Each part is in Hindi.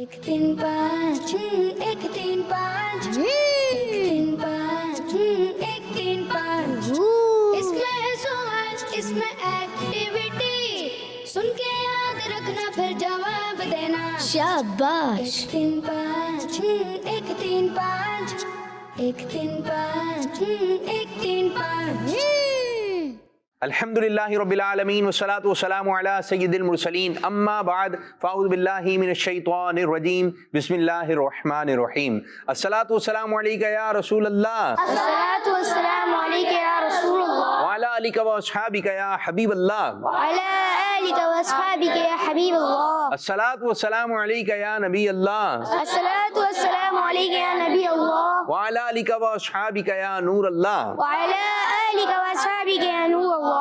एक तीन पाँच एक तीन पाँच तीन पाँच एक तीन पाँच। इसमें है सवाल इसमें एक्टिविटी, सुन के याद रखना फिर जवाब देना। शाबाश। एक तीन पाँच एक तीन पाँच एक तीन पाँच एक तीन पाँच। अल्हम्दुलिल्लाहि रब्बिल आलमीन वस्सलातु वस्सलामु अला सय्यिदिल मुरसलीन अम्मा बाद फ़अऊज़ु बिल्लाहि मिनश शैतानिर रजीम बिस्मिल्लाहिर रहमानिर रहीम। अस्सलातु वस्सलामु अलैका या रसूलल्लाह, अस्सलातु वस्सलामु अलैका या रसूलल्लाह, व अला आलिका व अस्हाबिका या हबीबल्लाह, व अला आलिका व अस्हाबिका या हबीबल्लाह। अस्सलातु वस्सलामु अलैका या नबी अल्लाह, अस्सलातु वस्सलामु अलैका या नबी अल्लाह, व अला आलिका व अस्हाबिका या नूर अल्लाह, व अला आलिका व अस्हाबिका या नूर अल्लाह।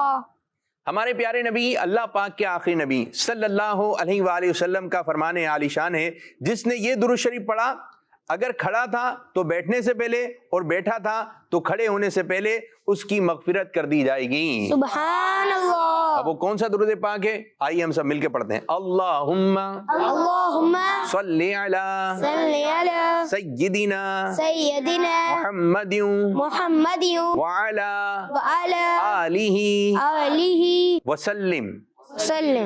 हमारे प्यारे नबी अल्लाह पाक के आखिरी नबी सल्लल्लाहु अलैहि वसल्लम का फरमाने आलीशान है, जिसने ये दुरूद शरीफ पढ़ा, अगर खड़ा था तो बैठने से पहले और बैठा था तो खड़े होने से पहले उसकी मगफिरत कर दी जाएगी। सुभान अल्लाह। अब वो कौन सा दुरूद पाक है, आइए हम सब मिलके पढ़ते हैं। अल्लाहुम्मा सल्ली अला सय्यिदिना मुहम्मदिन व अला आलिही वसल्लिम।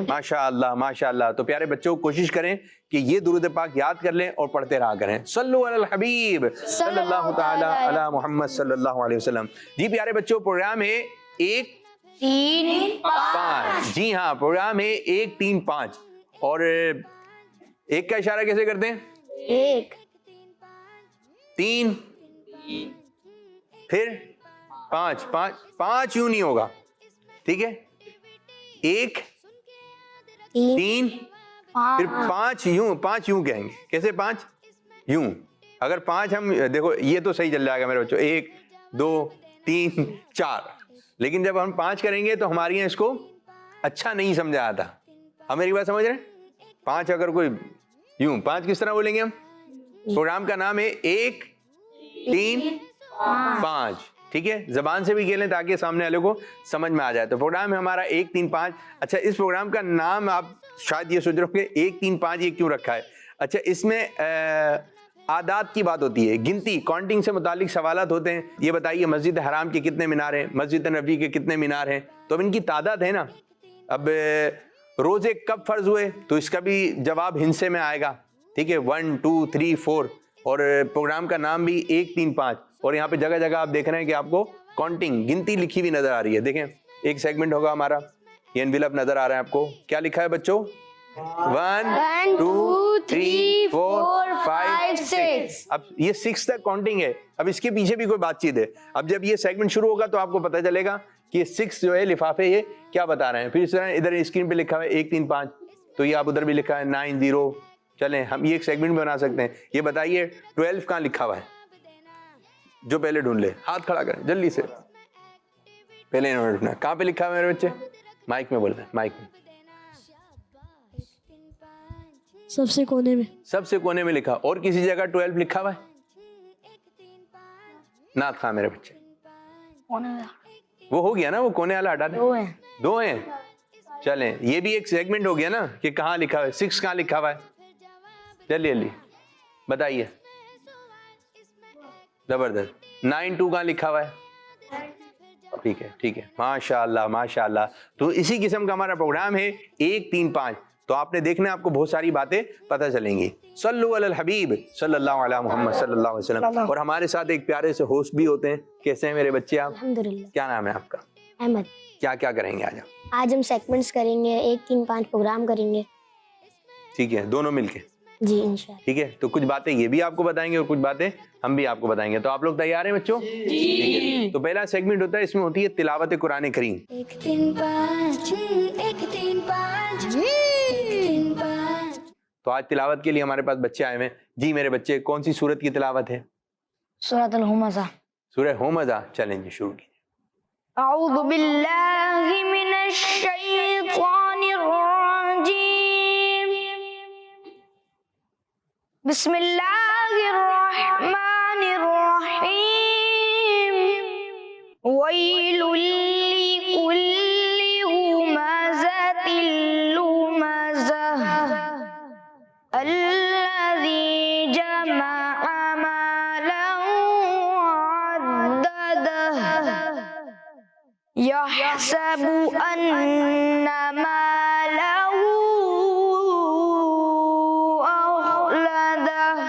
माशाअल्लाह माशाअल्लाह। तो प्यारे बच्चों कोशिश करें कि ये दुरूद पाक याद कर लें और पढ़ते रहा करें। सल्लु अलल हबीब सल्लल्लाहु ताला अला मुहम्मद सल्लल्लाहु अलैहि वसल्लम। जी प्यारे बच्चों, प्रोग्राम है 1 3 5। जी हाँ, प्रोग्राम है 1 3 5। और एक का इशारा कैसे करते हैं? 1 3 फिर 5 5 5 यूं नहीं होगा, ठीक है? 1 3 फिर 5 यूं कहेंगे। कैसे 5? यूं। अगर 5 हम देखो, ये तो सही चल जाएगा मेरे बच्चों, 1 2 3 4। लेकिन जब हम 5 करेंगे तो हमारे यहाँ इसको अच्छा नहीं समझा आता। हम मेरी बात समझ रहे हैं? 5 अगर कोई यूं, 5 किस तरह बोलेंगे हम? प्रोग्राम का नाम है 1 3 5, ठीक है? जबान से भी खेलें ताकि सामने वाले को समझ में आ जाए। तो प्रोग्राम है हमारा 1 3 5। अच्छा, इस प्रोग्राम का नाम आप शायद ये सोच रहे हो कि 1 3 5 ये क्यों रखा है? अच्छा, इसमें आदात की बात होती है, गिनती, काउंटिंग से मुतालिक सवालात होते हैं। ये बताइए मस्जिद हराम के कितने मीनार हैं, मस्जिद नबी के कितने मीनार हैं? तो अब इनकी तादाद है ना। अब रोजे कब फर्ज हुए तो इसका भी जवाब हिंसे में आएगा, ठीक है? 1 2 3 4। और प्रोग्राम का नाम भी 1 3 5। और यहाँ पे जगह जगह आप देख रहे हैं कि आपको काउंटिंग, गिनती लिखी हुई नजर आ रही है। देखें, एक सेगमेंट होगा हमारा, ये एनवेलप नजर आ रहा है आपको। क्या लिखा है बच्चों? 1 2 3 4 5 6। अब ये 6 तक काउंटिंग है। अब इसके पीछे भी कोई बातचीत है। अब जब ये सेगमेंट शुरू होगा तो आपको पता चलेगा कि 6 जो है लिफाफे ये क्या बता रहे हैं। फिर इस तरह इधर स्क्रीन पे लिखा हुआ है 1 3 5, तो ये आप उधर भी लिखा है 9 0। चलें, हम ये एक सेगमेंट बना सकते हैं। ये बताइए 12 कहाँ लिखा हुआ है? जो पहले ढूंढ ले, हाथ खड़ा करें जल्दी से। पहले इन्होंने ढूंढना, कहाँ पे लिखा है मेरे बच्चे? माइक में बोलना है, माइक में। सबसे कोने में। सबसे कोने में लिखा। और किसी जगह 12 लिखा हुआ है? ना था मेरे बच्चे, वो हो गया ना, वो कोने वाला हटा दे। 2 हैं। चलें, ये भी एक सेगमेंट हो गया ना कि कहाँ लिखा हुआ है। 6 कहाँ लिखा हुआ है? जल्दी जल्दी बताइए। जबरदस्त। 9 2 कहाँ लिखा हुआ है? ठीक है ठीक है, माशाअल्लाह माशाअल्लाह। तो इसी किस्म का हमारा प्रोग्राम है 1 3 5। तो आपने देखना, आपको बहुत सारी बातें पता चलेंगी। सल्लु अलल हबीब सल्लल्लाहु अलैहि मुहम्मद सल्लल्लाहु अलैहि वसल्लम। और हमारे साथ एक प्यारे से होस्ट भी होते हैं। कैसे हैं मेरे बच्चे आप? अल्हम्दुलिल्लाह। क्या नाम है आपका? अहमद। क्या क्या करेंगे आज आप? आज हम सेगमेंट्स करेंगे, 1 3 5 प्रोग्राम करेंगे। ठीक है, दोनों मिलके। जी इंशाल्लाह। ठीक है, तो कुछ बातें ये भी आपको बताएंगे और कुछ बातें हम भी आपको बताएंगे। तो आप लोग तैयार हैं बच्चों? ठीक है। तो पहला सेगमेंट होता है, इसमें होती है तिलावत कुरान करीम। 1 3 5 1 3 5 1 3 5। तो आज तिलावत के लिए हमारे पास बच्चे आए हुए हैं। जी मेरे बच्चे, कौन सी सूरत की तिलावत है? सूरतुल हुमज़ा। सूरह हुमज़ा। चलेंगे, शुरू कीजिए। अऊज़ु बिल्लाहि मिनश शैतानिर रजीम। बिस्मिल्लाहिर रहमानिर रहीम। वैलुल लिकुल्ली हुमज़तिल लुमज़ह यहसबु अन्ना मालहु अखलदह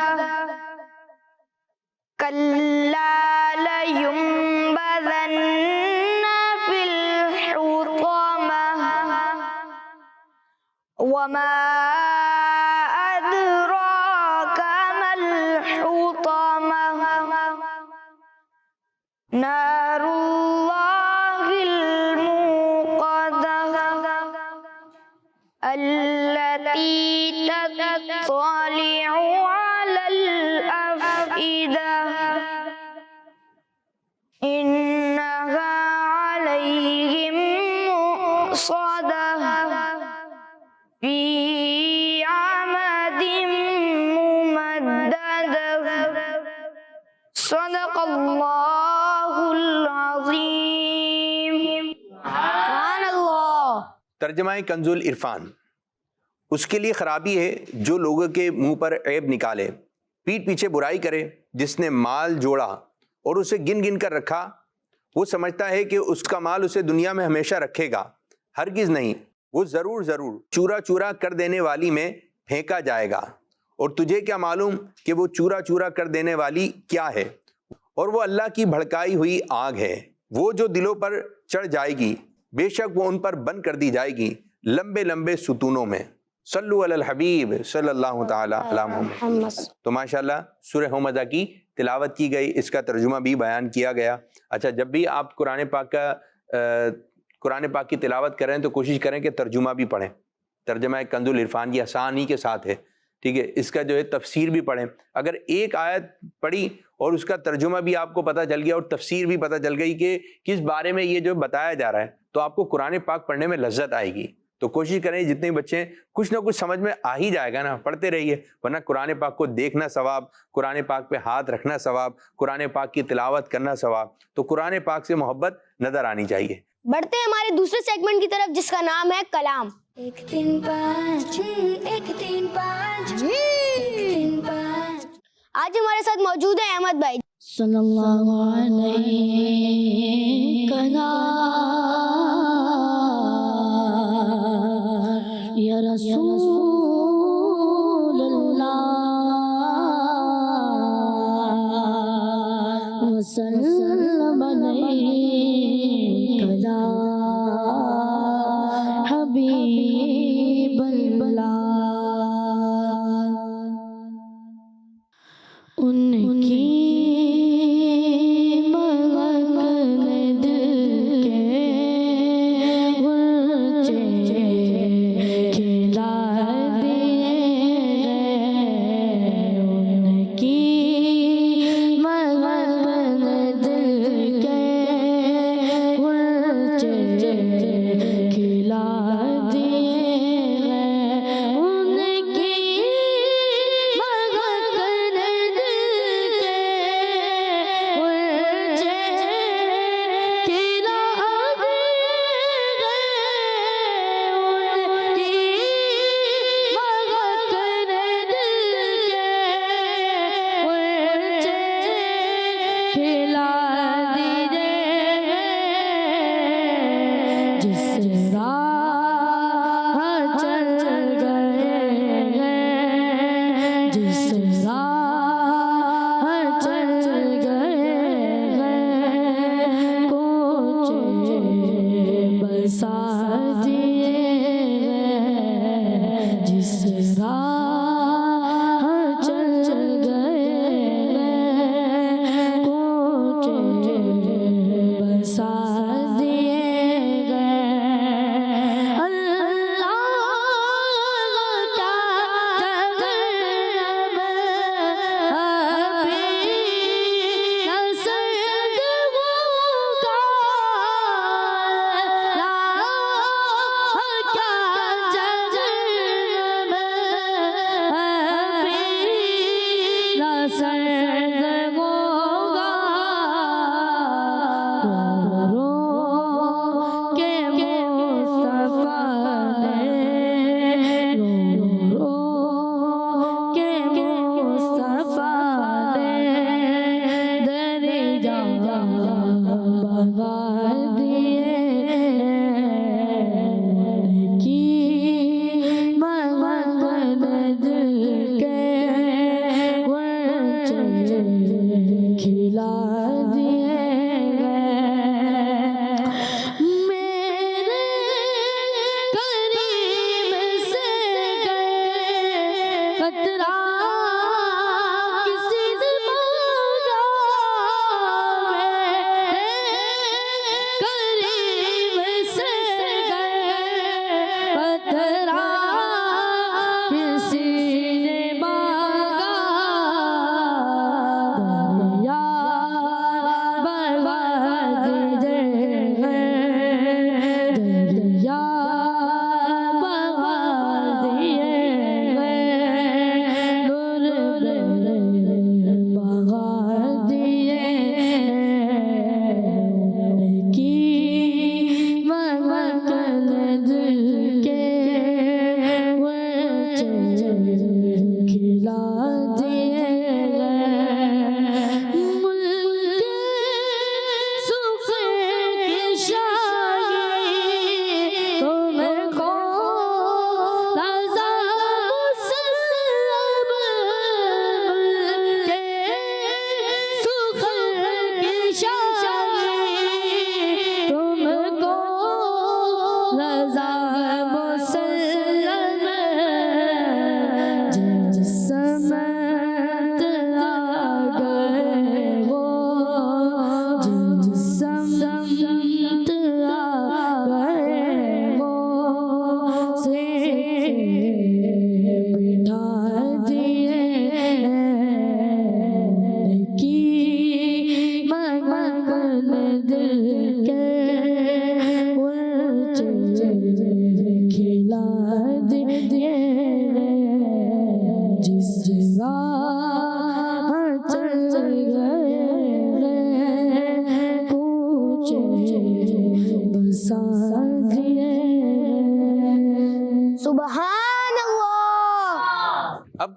कल्ला लयुंबज़न्ना फिल हुतमह वमा अदराका मल हुतमह नारुल्लाहिल मुक़द्दह अल्लती तत्तलिउ अलल अफ़इदह इन्नहा अलैहिम मुक़्सदह फी अमदिम मुमद्ददह सदक़ल्लाहुल अज़ीम। सुब्हानल्लाह। तर्जमाए कंजुल इरफान। उसके लिए खराबी है जो लोगों के मुंह पर ऐब निकाले, पीठ पीछे बुराई करे। जिसने माल जोड़ा और उसे गिन गिन कर रखा, वो समझता है कि उसका माल उसे दुनिया में हमेशा रखेगा। हरगिज़ नहीं, वो ज़रूर ज़रूर चूरा चूरा कर देने वाली में फेंका जाएगा। और तुझे क्या मालूम कि वो चूरा चूरा कर देने वाली क्या है। और वो अल्लाह की भड़काई हुई आग है, वो जो दिलों पर चढ़ जाएगी। बेशक वो उन पर बंद कर दी जाएगी लंबे लंबे सुतूनों में। सल्लु अलल हबीब सल्लल्लाहु ताला अला मुहम्मद। तो माशाल्लाह सूरह हमज़ा की तिलावत की गई, इसका तर्जुमा भी बयान किया गया। अच्छा, जब भी आप कुरान पाक की तिलावत करें तो कोशिश करें कि तर्जुमा भी पढ़ें। तर्जुमा कंजुल इरफान की आसानी के साथ है, ठीक है। इसका जो है तफसीर भी पढ़ें। अगर एक आयत पढ़ी और उसका तर्जुमा भी आपको पता चल गया और तफसीर भी पता चल गई कि किस बारे में ये जो बताया जा रहा है, तो आपको कुरान पाक पढ़ने में लज्जत आएगी। तो कोशिश करें जितने बच्चे कुछ ना कुछ समझ में आ ही जाएगा ना, पढ़ते रहिए। वरना कुरान पाक को देखना सवाब, कुरान पाक पे हाथ रखना सवाब, कुरान पाक की तिलावत करना सवाब। तो कुरान पाक से मोहब्बत नजर आनी चाहिए। बढ़ते हैं हमारे दूसरे सेगमेंट की तरफ जिसका नाम है कलाम। 1 3 5 1 3 5 1 3 5। आज हमारे साथ मौजूद है अहमद भाई। सल्लल्लाहु अलैहि या रसूलल्लाह वसल्लम अलैका हबीबल्लाह। उनकी बगल में दिल के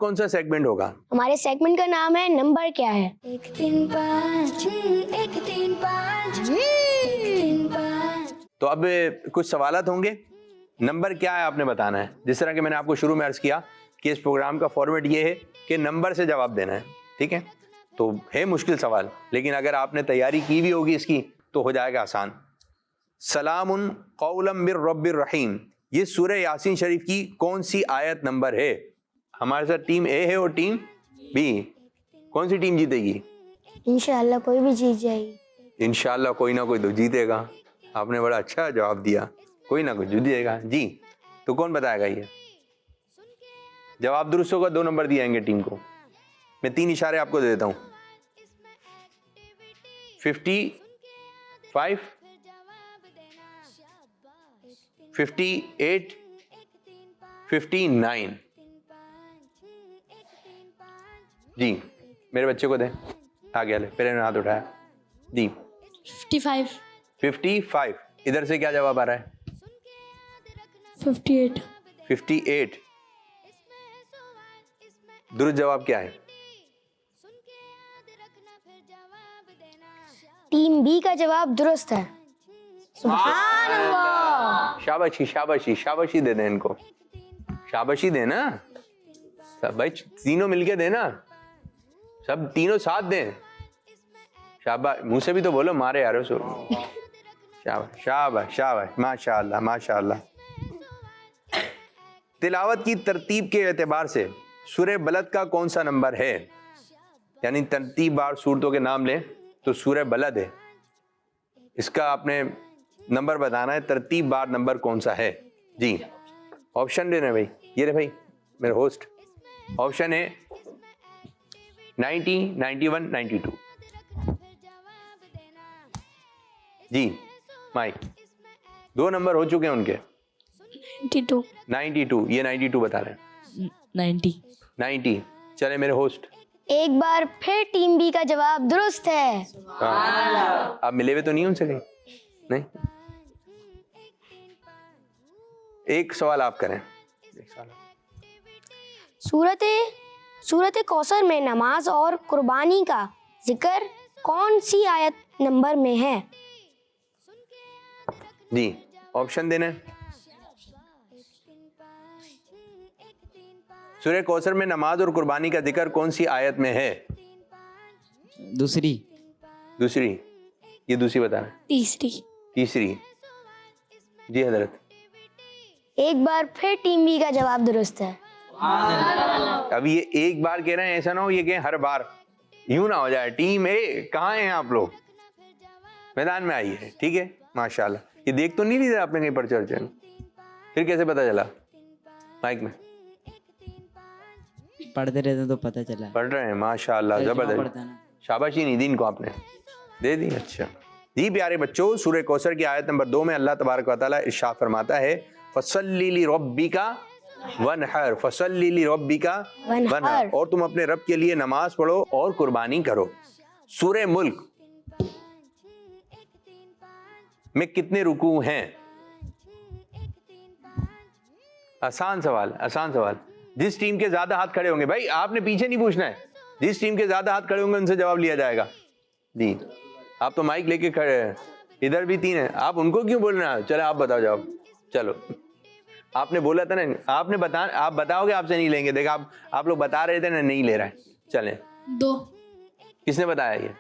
कौन सा सेगमेंट होगा? हमारे सेगमेंट का नाम है नंबर क्या है। 1 3 5 1 3 5 3 5। तो अब कुछ सवालात होंगे, नंबर क्या है आपने बताना है। जिस तरह के मैंने आपको शुरू में अर्ज किया कि इस प्रोग्राम का फॉर्मेट ये है कि नंबर से जवाब देना है, ठीक है। तो है मुश्किल सवाल, लेकिन अगर आपने तैयारी की भी होगी इसकी तो हो जाएगा आसान। सलामुन कौलम मिर रब्बिर रहीम, ये सूरह यासीन शरीफ की कौन सी आयत नंबर है? हमारे साथ टीम ए है और टीम बी, कौन सी टीम जीतेगी? इंशाल्लाह कोई भी जीत जाएगी। इंशाल्लाह कोई ना कोई तो जीतेगा। आपने बड़ा अच्छा जवाब दिया, कोई ना कोई जीतेगा जी। तो कौन बताएगा ये? जवाब दुरुस्त होगा 2 नंबर दिए जाएंगे टीम को। मैं 3 इशारे आपको दे देता हूँ। 55, 58, 59 जी। मेरे बच्चे को दे, आ गया, ले पहले ने हाथ उठाया जी। 55, 55। इधर से क्या जवाब आ रहा है? 58, 58। दुरुस्त जवाब क्या है? टीम बी का जवाब दुरुस्त है। सुभान अल्लाह। शाबाशी शाबाशी शाबाशी दे दें इनको, शाबाशी देना सब भाई, तीनों मिलके देना, सब तीनों साथ दें। शाबाश, मुंह से भी तो बोलो, मारे यारो सो। शाबाश शाबाश शाबाश, माशाअल्लाह माशाअल्लाह। तिलावत की तरतीब के एतबार से सूरह बलद का कौन सा नंबर है? यानी तरतीब बार सूरतों के नाम लें तो सूरह बलद है, इसका आपने नंबर बताना है, तरतीब बार नंबर कौन सा है जी। ऑप्शन दे रहे भाई, ये रहे भाई मेरे होस्ट। ऑप्शन है 90, 91, 92 जी। माइक 2 नंबर हो चुके हैं उनके। 92, 92, ये 92 बता रहे हैं। 90, 90। चले मेरे होस्ट। एक बार फिर टीम बी का जवाब दुरुस्त है। आप मिले हुए तो नहीं उनसे कहीं? नहीं। एक सवाल आप करें। एक सवाल। सूरत कौसर में नमाज और कुर्बानी का जिक्र कौन सी आयत नंबर में है? जी, ऑप्शन देना। सूरह कौसर में नमाज और कुर्बानी का जिक्र कौन सी आयत में है? दूसरी। दूसरी, ये दूसरी बताना। तीसरी, तीसरी जी हजरत। एक बार फिर टीम बी का जवाब दुरुस्त है। अब ये एक बार कह रहे हैं, ऐसा ना हो ये कहें हर बार, यूं ना हो जाए। टीम ए कहाँ हैं आप लोग? मैदान में आइए, ठीक है। माशाल्लाह। ये देख तो नहीं ली आपने कहीं पर चर्चा में? फिर कैसे पता चला? माइक में पढ़ते रहते तो पता चला। पढ़ रहे हैं, माशाल्लाह, जबरदस्त। पढ़ता ना। शाबाशी नहीं दी इनको आपने, दे दी। अच्छा जी प्यारे बच्चों, सूरह कौसर की आयत नंबर 2 में अल्लाह तबारक व तआला इरशाद फरमाता है, फसल्ली लिरब्बिका वनहर, फसल्ली लिरब्बिका वनहर, और तुम अपने रब के लिए नमाज पढ़ो और कुर्बानी करो। सूरह मुल्क में कितने रुकू हैं? आसान सवाल, आसान सवाल। जिस टीम के ज्यादा हाथ खड़े होंगे, भाई आपने पीछे नहीं पूछना है, जिस टीम के ज्यादा हाथ खड़े होंगे उनसे जवाब लिया जाएगा जी। आप तो माइक लेके खड़े हैं, इधर भी 3 है, आप उनको क्यों बोल रहे हैं? चलो आप बताओ जवाब। चलो, आपने बोला था ना, आपने आप बताओगे, आपसे नहीं लेंगे। देखा, आप लोग बता रहे थे ना, नहीं ले रहा है। चले 2, किसने बताया ये?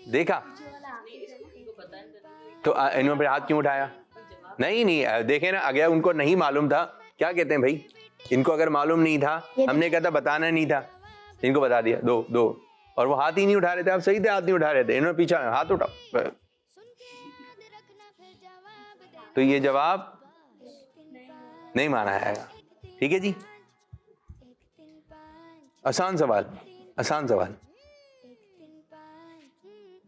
देखा तो इन्होंने फिर हाथ क्यों उठाया? नहीं नहीं, देखे ना, अगर उनको नहीं मालूम था, क्या कहते हैं भाई, इनको अगर मालूम नहीं था, हमने कहा था बताना नहीं था, इनको बता दिया। 2 और वो हाथ ही नहीं उठा रहे थे। आप सही थे, हाथ नहीं उठा रहे थे, इन्होंने पीछा हाथ उठाओ। तो ये जवाब नहीं माना जाएगा, ठीक है जी। आसान सवाल, आसान सवाल।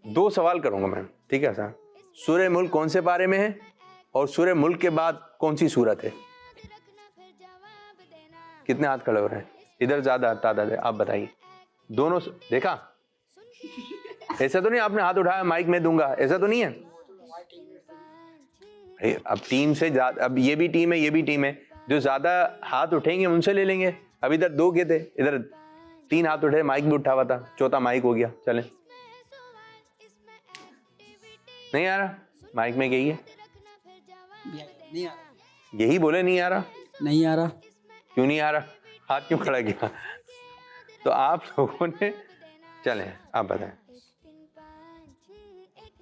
2 सवाल करूंगा मैं, ठीक है। आसान। सूरह मुल्क कौन से पारे में है और सूरह मुल्क के बाद कौन सी सूरत है? कितने हाथ खड़े हो रहे हैं? इधर ज्यादा तादाद है, आप बताइए। दोनों देखा? ऐसा तो नहीं आपने हाथ उठाया माइक में दूंगा, ऐसा तो नहीं है? अब टीम से ज्यादा, अब ये भी टीम है, ये भी टीम है, जो ज्यादा हाथ उठेंगे उनसे ले लेंगे। अब इधर 2 के थे, इधर 3 हाथ उठे, माइक भी उठा हुआ था, चौथा माइक हो गया। चलें, नहीं आ रहा माइक में, यही है, नहीं आ यही बोले नहीं आ रहा। नहीं आ रहा। क्यों नहीं आ रहा? हाथ क्यों खड़ा किया? तो आप लोगों ने, चलें आप बताएं।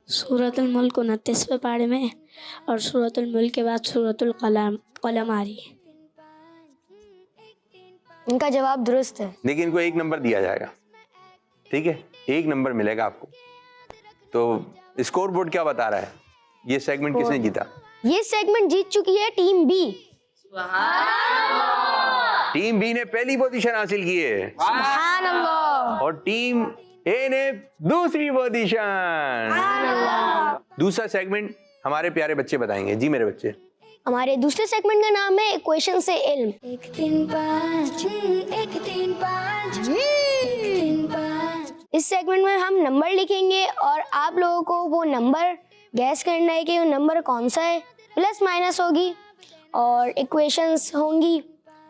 सूरतुल मुल्क 29वें पारे में और सूरतुल मुल्क के बाद सूरतुल कलम आ रही है। इनका जवाब दुरुस्त है। लेकिन इनको 1 नंबर दिया जाएगा, ठीक है, 1 नंबर मिलेगा आपको। तो स्कोर बोर्ड क्या बता रहा है? ये सेगमेंट किसने जीता? ये सेगमेंट जीत चुकी है टीम बी। टीम बी ने पहली पोजीशन हासिल की है सुभान अल्लाह। और टीम ए ने दूसरी पोजीशन। दूसरा सेगमेंट हमारे प्यारे बच्चे बताएंगे। जी मेरे बच्चे। हमारे दूसरे सेगमेंट का नाम है इक्वेशन से इल्म। 1 3 5 1 3 5 1 3 5। इस सेगमेंट में हम नंबर लिखेंगे और आप लोगों को वो नंबर गैस करना है कि वो नंबर कौन सा है। प्लस माइनस होगी और इक्वेशंस होंगी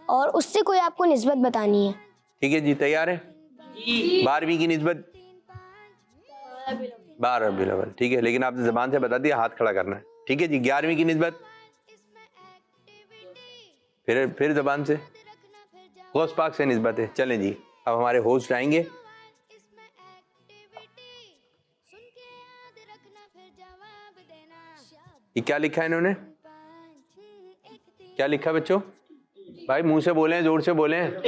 और उससे कोई आपको निस्बत बतानी है। ठीक है जी, तैयार है? 12वीं की निस्बत 12 रबीउल अव्वल, ठीक है, लेकिन आपने जबान से बता दिया, हाथ खड़ा करना है, ठीक है जी। 11वीं की निस्बत फिर जबान से, गौस पाक से निस्बत है। चलें जी, अब हमारे होस्ट आएंगे। ये क्या लिखा है इन्होंने? क्या लिखा बच्चों? भाई मुंह से बोलें, जोर से बोलें।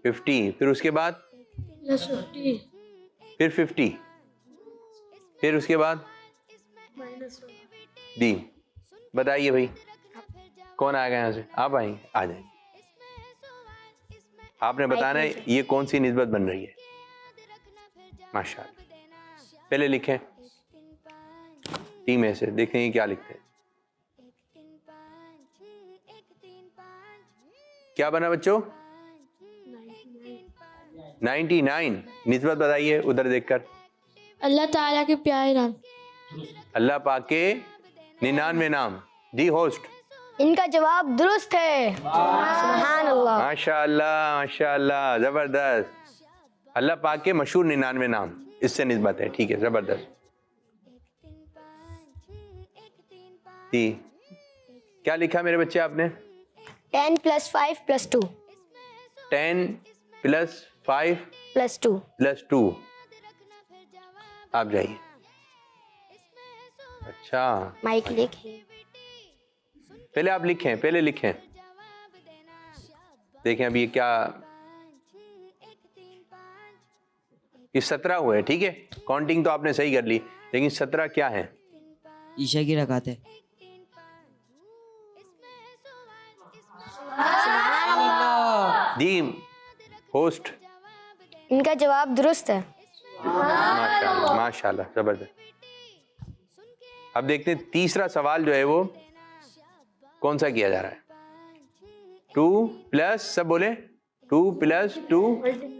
50, फिर उसके बाद फिर 50, फिर उसके बाद डी। बताइए भाई कौन आएगा यहाँ से? आप आएंगे, आ जाएंगे। आपने बताना है ये कौन सी निस्बत बन रही है। माशाअल्लाह। पहले लिखें टीम में से, देखें ये क्या लिखते हैं। क्या बना बच्चों? 99। निस्बत बताइए उधर देखकर। अल्लाह ताला के प्यारे नाम। अल्लाह पाक के 99 नाम। जी होस्ट। इनका जवाब दुरुस्त है। सुभान अल्लाह। माशाअल्लाह माशाअल्लाह, जबरदस्त। अल्लाह पाक के मशहूर 99 नाम, इससे निस्बत है, ठीक है, जबरदस्त। जी क्या लिखा मेरे बच्चे आपने? 10 + 5 + 2 10 + 5 + 2 + 2। आप जाइए। अच्छा, माइक लिखे। पहले आप लिखें, पहले लिखें। देखें अभी ये क्या, ये 17 हुए, ठीक है। काउंटिंग तो आपने सही कर ली, लेकिन 17 क्या है? ईशा की रकात है। जी होस्ट। इनका जवाब दुरुस्त है। माशाल्लाह माशाल्लाह, जबरदस्त। अब देखते हैं तीसरा सवाल जो है वो कौन सा किया जा रहा है। 2 + सब बोले 2 + 2।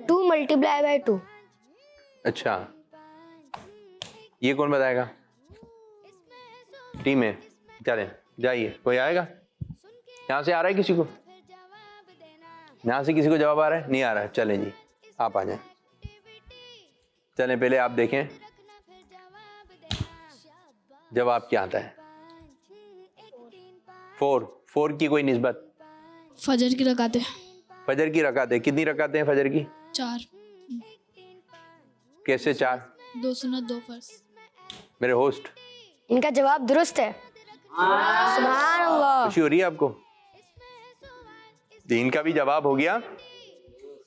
2 × 2। अच्छा, ये कौन बताएगा? टीम में चलें, जाइए। कोई आएगा? यहाँ से आ रहा है किसी को? यहाँ से किसी को जवाब आ रहा है? नहीं आ रहा है। चलें जी, आप आ जाएं। चलें पहले आप देखें जवाब क्या आता है। 4 की कोई निस्बत? फजर की रकातें फजर की रकातें कितनी रकातें हैं फजर की? 4। कैसे 4? 2 सुन्नत 2 फर्ज। मेरे होस्ट। इनका जवाब दुरुस्त है। सुभान अल्लाह। खुशी हो रही है आपको? जी, इनका भी जवाब हो गया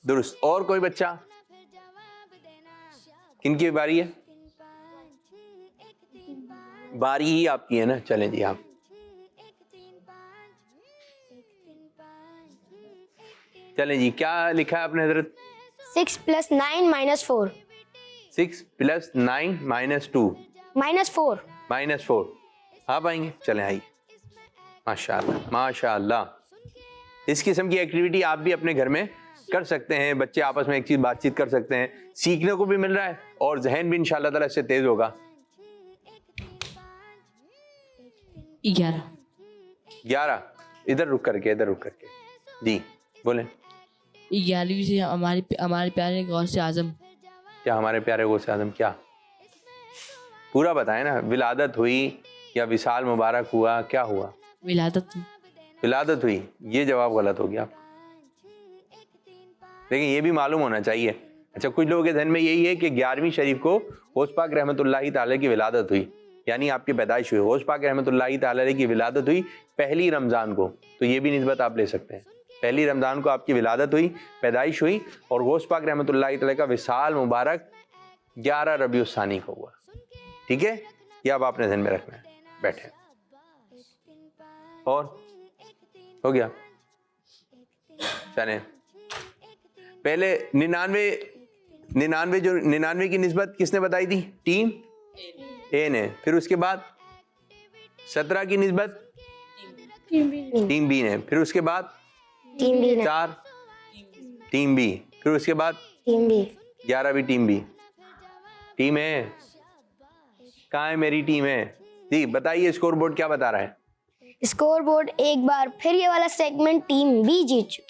दुरुस्त। और कोई बच्चा? किनकी बारी है? बारी ही आपकी है ना। चलें जी, आप चलें जी। क्या लिखा है आपने हजरत? 6 + 9 - 4 6 + 9 - 2 -4। आप आएंगे? चलें आइए। माशाअल्लाह माशाअल्लाह। इस किस्म की एक्टिविटी आप भी अपने घर में कर सकते हैं। बच्चे आपस में एक चीज बातचीत कर सकते हैं, सीखने को भी मिल रहा है और जहन भी इंशाअल्लाह ताला इससे तेज होगा। 11। इधर रुक करके जी बोले। 11वीं से हमारे प्यारे गौसे आजम। क्या हमारे प्यारे गौसे आजम क्या? पूरा बताएं ना, विलादत हुई या विसाल मुबारक हुआ, क्या हुआ? विलादत हुई, ये जवाब गलत हो गया। लेकिन ये भी मालूम होना चाहिए। अच्छा, कुछ लोगों के ध्यान में यही है कि 11वीं शरीफ को गौस पाक रहमतुल्लाहि ताला की विलादत हुई, यानी आपकी पैदाइश हुई। गौस पाक रहमतुल्लाहि ताला की विलादत हुई पहली रमज़ान को, तो ये भी निस्बत आप ले सकते हैं। पहली रमज़ान को आपकी विलादत हुई, पैदाइश हुई, और गौस पाक रहमतुल्लाहि ताला का विसाल मुबारक 11 रबीउल सानी को हुआ। ठीक है, ये अब आपने ध्यान में रखना है। बैठे और हो गया। चले पहले 99 की निस्बत किसने बताई थी? टीम ए ने। फिर उसके बाद 17 की निस्बत टीम बी ने। फिर उसके बाद टीम बी 4 टीम बी। फिर उसके बाद टीम बी 11 भी टीम बी। टीम है कहाँ है? मेरी टीम है जी। बताइए स्कोर बोर्ड क्या बता रहा है? स्कोर बोर्ड एक बार फिर ये वाला सेगमेंट टीम बी जीत चुकी।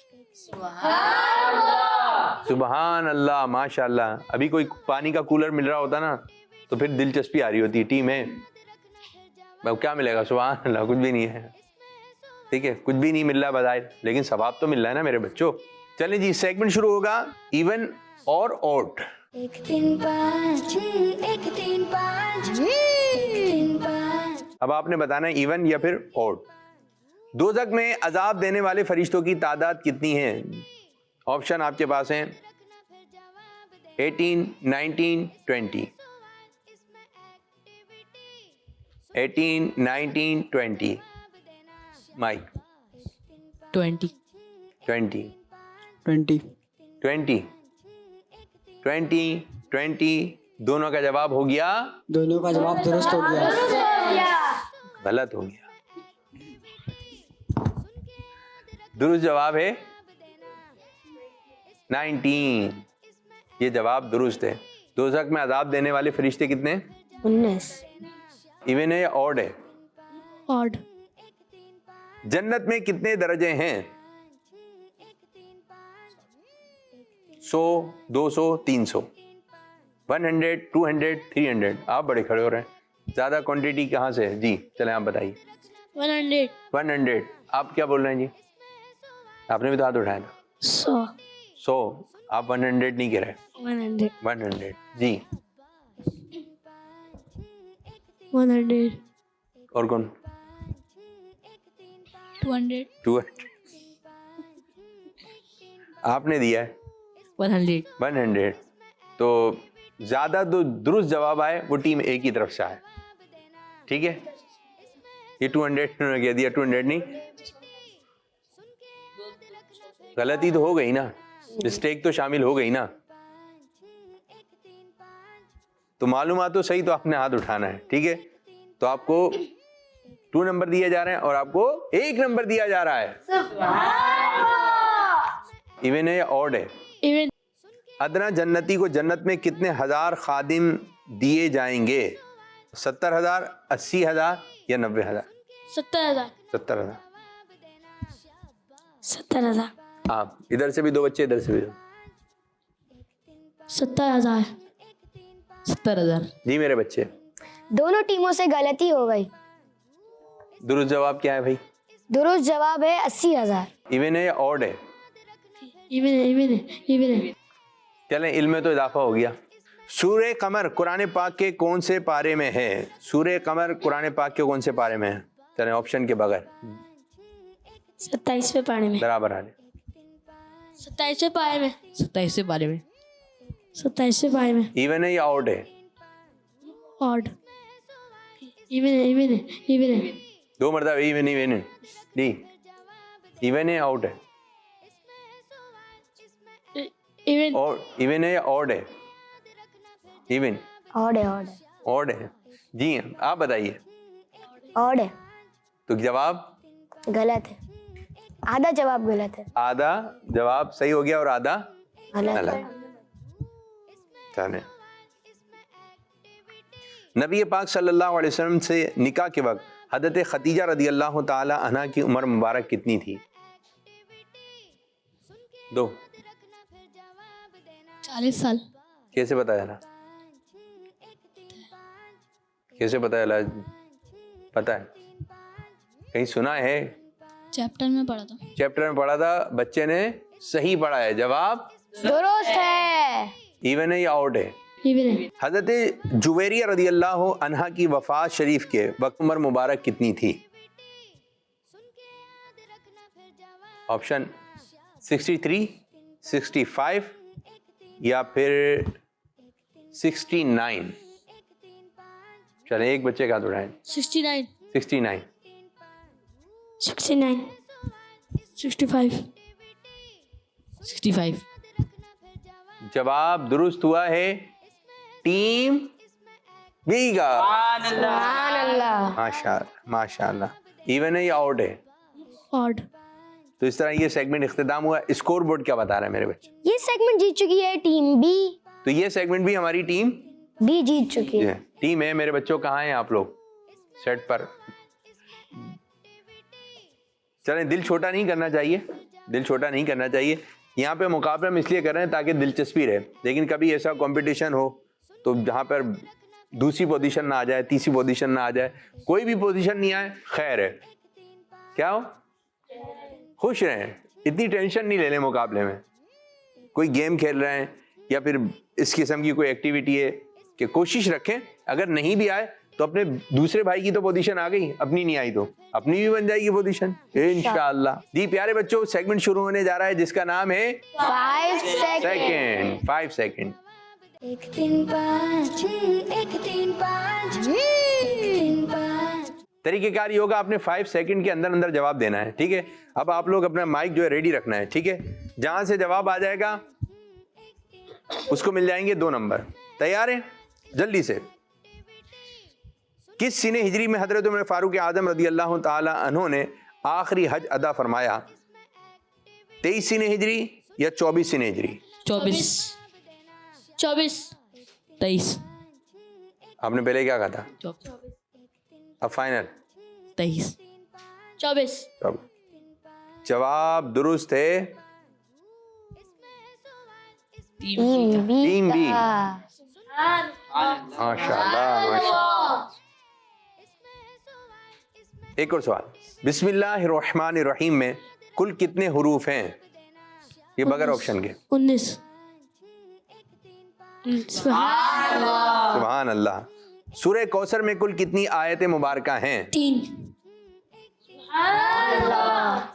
सुबहान अल्लाह, माशाअल्लाह। अभी कोई पानी का कूलर मिल रहा होता ना तो फिर दिलचस्पी आ रही होती। टीम है, क्या मिलेगा? सुबहान अल्लाह, कुछ भी नहीं है। ठीक है, कुछ भी नहीं मिल रहा बजाय, लेकिन सवाब तो मिल रहा है ना मेरे बच्चों। चलिए जी, सेगमेंट शुरू होगा इवन और ऑड। 1 3 5 1 3 5 1 3 5। अब आपने बताना है इवन या फिर ऑड। दोज़ख में अजाब देने वाले फरिश्तों की तादाद कितनी है? ऑप्शन आपके पास हैं 18, 19, 20। 18, 19, 20। माइक 20। 20, 20 20, 20, 20। दोनों का जवाब हो गया, दोनों का जवाब दुरुस्त हो गया। गलत हो गया। दुरुस्त जवाब है 19। ये जवाब दुरुस्त है। दोज़ख में अजाब देने वाले फरिश्ते कितने? 19। इवन है या ऑड है? ऑड। जन्नत में कितने दर्जे हैं? 100, 200, 300, 100, 200, 300। आप बड़े खड़े हो रहे हैं। ज्यादा क्वांटिटी कहाँ से है जी? चलें आप बताइए। 100। 100। आप क्या बोल रहे हैं जी? आपने भी तो हाथ उठाया था। 100। 100। आप 100 नहीं कह रहे। 100। 100 जी। 100। और कौन? 200। 200। आपने दिया है 100। 100। तो ज्यादा जो दुरुस्त जवाब आए वो टीम ए की तरफ से आए। ठीक है, ये 200 उन्होंने कह दिया, 200 नहीं। गलती तो हो गई ना, मिस्टेक तो शामिल हो गई ना। तो मालूमात तो सही, तो आपने हाथ उठाना है। ठीक है, तो आपको 2 नंबर दिए जा रहे हैं और आपको 1 नंबर दिया जा रहा है। इवन है या ऑड है? इवन। अदना जन्नती को जन्नत में कितने हजार खादिम दिए जाएंगे? 70,000, 80,000 या 90,000? 70,000। 70,000। 70,000। आप इधर से भी 2 बच्चे, इधर से भी 2। 70,000। 70,000। जी मेरे बच्चे, दोनों टीमों से गलती हो गई। दुरुस्त जवाब क्या है भाई? दुरुस्त जवाब है 80,000। इवन है या ऑड है? इवन। चलें, इल्म में तो इजाफा हो गया। सूरे कमर कुरान पाक के कौन से पारे में है? सूरे कमर कुरान पाक के कौन से पारे में है? चलें ऑप्शन के बगैर। 27वें पारे में। बराबर आ रहे। 27वें पारे में। 27 बारे में। 27वें पारे में। इवन है या ऑड है? ऑड। इवन। 2 मरतबा इवन जी। इवन है या ऑड है? इवन। और इवन है या ऑड है? इवन। ऑड है। ऑड है जी। आप बताइए। ऑड है। तो जवाब गलत है। आधा जवाब गलत है। आधा जवाब सही हो गया और आधा गलत है। गलत। चलें, नबी पाक सल्लल्लाहु अलैहि वसल्लम से निकाह के वक्त हज़रत खदीजा रदी अल्लाह ताला अन्हा की उम्र मुबारक कितनी थी? 2। 40 साल। कैसे पता चला? कैसे पता चला? पता है? कहीं सुना है? चैप्टर में पढ़ा था। चैप्टर में पढ़ा था, बच्चे ने सही पढ़ा है। जवाब दुरुस्त है। इवन है या आउट है? इवन है। हज़रत जुवैरिया रदी अल्लाह अन्हा की वफ़ात शरीफ के वक्त उम्र मुबारक कितनी थी? ऑप्शन 63, 65 या फिर 69। चले एक बच्चे का हाथ उठाएं। 69, 69, 69, 65, 65। जवाब दुरुस्त हुआ है टीम बी का। सुभान अल्लाह। माशाअल्लाह माशाअल्लाह। इवन है या आउट है? ऑड। तो इस तरह ये सेगमेंट इख्तिताम हुआ। स्कोर बोर्ड क्या बता रहा है मेरे बच्चे? ये सेगमेंट जीत चुकी है टीम बी। तो ये सेगमेंट भी हमारी टीम बी जीत चुकी है। टीम है। मेरे बच्चों कहाँ हैं आप लोग? सेट पर। चलें, दिल छोटा नहीं करना चाहिए, दिल छोटा नहीं करना चाहिए। यहाँ पे मुकाबला हम इसलिए कर रहे हैं ताकि दिलचस्पी रहे। लेकिन कभी ऐसा कंपटीशन हो तो जहाँ पर दूसरी पोजीशन ना आ जाए, तीसरी पोजीशन ना आ जाए, कोई भी पोजीशन नहीं आए, खैर है। क्या हो? खुश रहें, इतनी टेंशन नहीं लेने मुकाबले में। कोई गेम खेल रहे हैं या फिर इस किस्म की कोई एक्टिविटी है कि कोशिश रखें, अगर नहीं भी आए तो अपने दूसरे भाई की तो पोजीशन आ गई, अपनी नहीं आई तो अपनी भी बन जाएगी पोजीशन इंशाअल्लाह। जी प्यारे बच्चों, सेगमेंट शुरू होने जा रहा है जिसका नाम है 5 सेकंड। 5 सेकंड। 1 3 5 1 3 5 3 5। तरीकेकार ये होगा, आपने 5 सेकंड के अंदर अंदर जवाब देना है, ठीक है। अब आप लोग अपना माइक जो है रेडी रखना है, ठीक है। जहां से जवाब आ जाएगा उसको मिल जाएंगे 2 नंबर। तैयार है? जल्दी से। किस सीने हिजरी में हजरत उमर फारूक आजम रदी अल्लाह ताला अन्हु ने आखिरी हज अदा फरमाया? 23 सीने हिजरी या 24 सीने हिजरी? 24, 23। आपने पहले क्या कहा था? 24, अब फाइनल 23, 24। जवाब दुरुस्त है टीम बी टीम बी। का। माशाअल्लाह माशाअल्लाह। एक और सवाल। बिस्मिल्लाहिर्रहमानिर्रहीम में कुल कितने हुरूफ हैं? ये बगैर ऑप्शन के। 19। सुभान अल्लाह। सूरह कौसर में कुल कितनी आयतें मुबारका हैं? 3।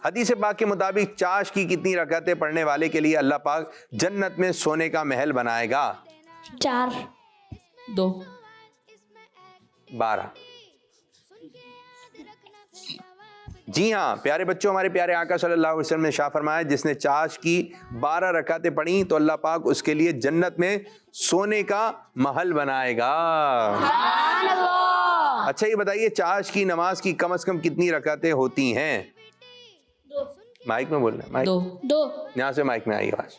हदीस पाक के मुताबिक चाश की कितनी रकातें पढ़ने वाले के लिए अल्लाह पाक जन्नत में सोने का महल बनाएगा? 4, 2। 12। जी हाँ प्यारे बच्चों, हमारे प्यारे आका सल्लल्लाहु अलैहि वसल्लम ने शाह फरमाया, जिसने चाश की 12 रकातें पढ़ी तो अल्लाह पाक उसके लिए जन्नत में सोने का महल बनाएगा। अच्छा ये बताइए, चाश की नमाज की कम से कम कितनी रकातें होती हैं? 2। माइक में बोलना है, माइक 2। यहाँ से माइक में आई आवाज।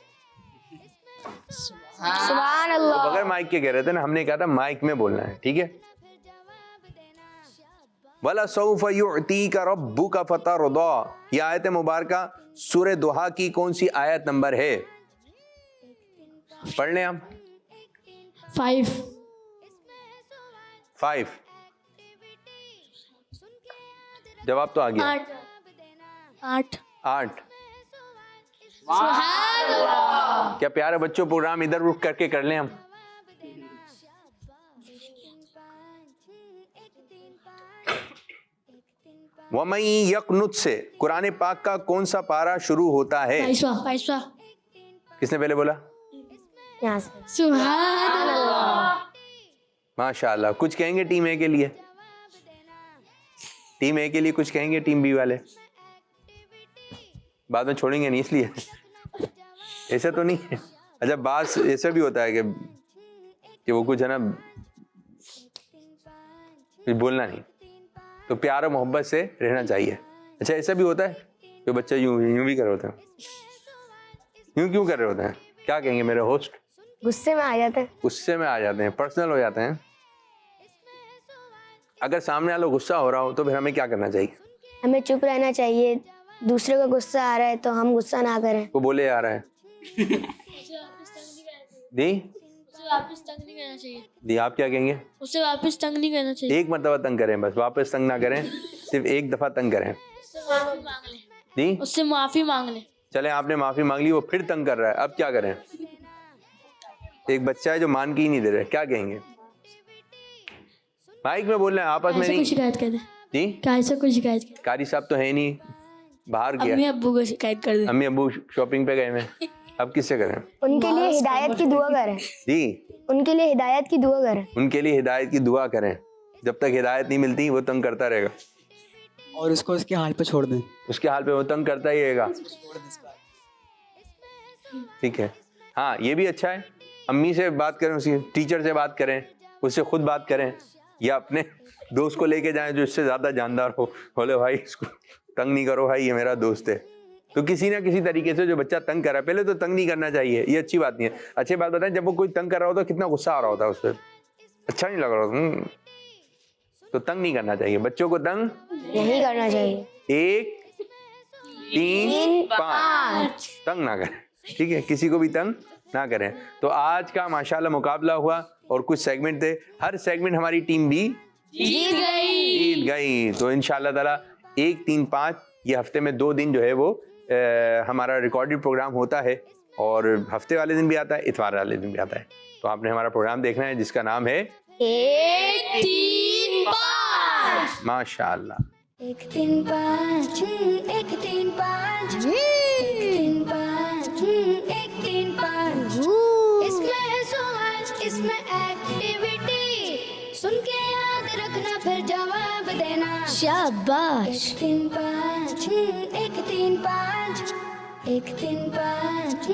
सुभान अल्लाह। बगैर माइक के कह रहे थे ना, हमने कहा था माइक में बोलना है, ठीक है। वला सौफा युअतीका रब्बुका फतरदा, ये आयत मुबारका सूरह दुहा की कौन सी आयत नंबर है? पढ़ लें हम। 5। 5। जवाब तो आ गया। 8। 8। क्या प्यारे बच्चों, प्रोग्राम इधर रुक करके कर लें हम? वमई यकनुत से कुरान पाक का कौन सा पारा शुरू होता है? 22। किसने पहले बोला? यहाँ से। सुभान अल्लाह। माशाअल्लाह। कुछ कहेंगे टीम ए के लिए? टीम ए के लिए कुछ कहेंगे? टीम बी वाले बाद में छोड़ेंगे नहीं इसलिए ऐसा तो नहीं है। अच्छा बात ऐसा भी होता है कि वो कुछ है ना, कुछ बोलना नहीं, तो प्यार और मोहब्बत से रहना चाहिए। अच्छा ऐसा भी होता है कि बच्चे यूं भी कर रहे होते हैं। यूं क्यों कर रहे होते हैं? क्या कहेंगे मेरे होस्ट? गुस्से में आ जाते हैं। गुस्से में आ जाते हैं, पर्सनल हो जाते हैं। अगर सामने वाला गुस्सा हो रहा हो तो फिर हमें क्या करना चाहिए? हमें चुप रहना चाहिए। दूसरे को गुस्सा आ रहा है तो हम गुस्सा ना करें। वो बोले आ रहा है दी उसे वापस तंग नहीं करना चाहिए। दी आप क्या कहेंगे? उसे वापस तंग नहीं करना चाहिए। एक मर्तबा तंग करें, बस वापस तंग ना करें, सिर्फ एक दफा तंग करें। उससे माफी मांग ले। दी उससे माफी मांग ले। चले आपने माफी मांग ली, वो फिर तंग कर रहा है, अब क्या करें? एक बच्चा है जो मान के ही नहीं दे रहा है, क्या कहेंगे? माइक में बोल रहे हैं, आपस में ऐसे नहीं। कुछ शिकायत कर दे। जी क्या ऐसा कुछ शिकायत कर? कारी साहब तो है नहीं, बाहर अम्मी गया। अब्बू को शिकायत कर दे। अम्मी अब्बू शॉपिंग पे गए हैं, अब किससे करें? उनके लिए हिदायत की दुआ करें। जी उनके लिए हिदायत की दुआ करें। उनके लिए हिदायत की दुआ करें। जब तक हिदायत नहीं मिलती वो तंग करता रहेगा, और इसको इसके हाल पे छोड़ दें। उसके हाल पे वो तंग करता ही रहेगा। ठीक है, हाँ ये भी अच्छा है। अम्मी से बात करें, उसकी टीचर से बात करें, उससे खुद बात करें, या अपने दोस्त को लेके जाएं जो इससे ज्यादा जानदार हो, बोले भाई इसको तंग नहीं करो भाई, ये मेरा दोस्त है। तो किसी ना किसी तरीके से जो बच्चा तंग कर रहा है, पहले तो तंग नहीं करना चाहिए, ये अच्छी बात नहीं है। अच्छी बात बताएं, जब वो कोई तंग कर रहा होता है कितना गुस्सा आ रहा होता है, उससे अच्छा नहीं लग रहा होता, तो तंग नहीं करना चाहिए, बच्चों को तंग नहीं करना चाहिए। 1 3 5 तंग ना करें, ठीक है, किसी को भी तंग ना करें। तो आज का माशाल्लाह मुकाबला हुआ और कुछ सेगमेंट थे, हर सेगमेंट हमारी टीम भी जीत गई। तो इंशाल्लाह ताला 1 3 5 ये हफ्ते में 2 दिन जो है वो हमारा रिकॉर्डेड प्रोग्राम होता है, और हफ्ते वाले दिन भी आता है, इतवार वाले दिन भी आता है। तो आपने हमारा प्रोग्राम देखना है जिसका नाम है 1 3 5। माशाल्लाह। 1 3 5 1 3 5 1 3 5 1 3 5। इसमें है सवाल, इसमें एक्टिविटी, सुन के याद रखना फिर जवाब देना। शाबाश। 1 3 5 1 3 5 1 3 5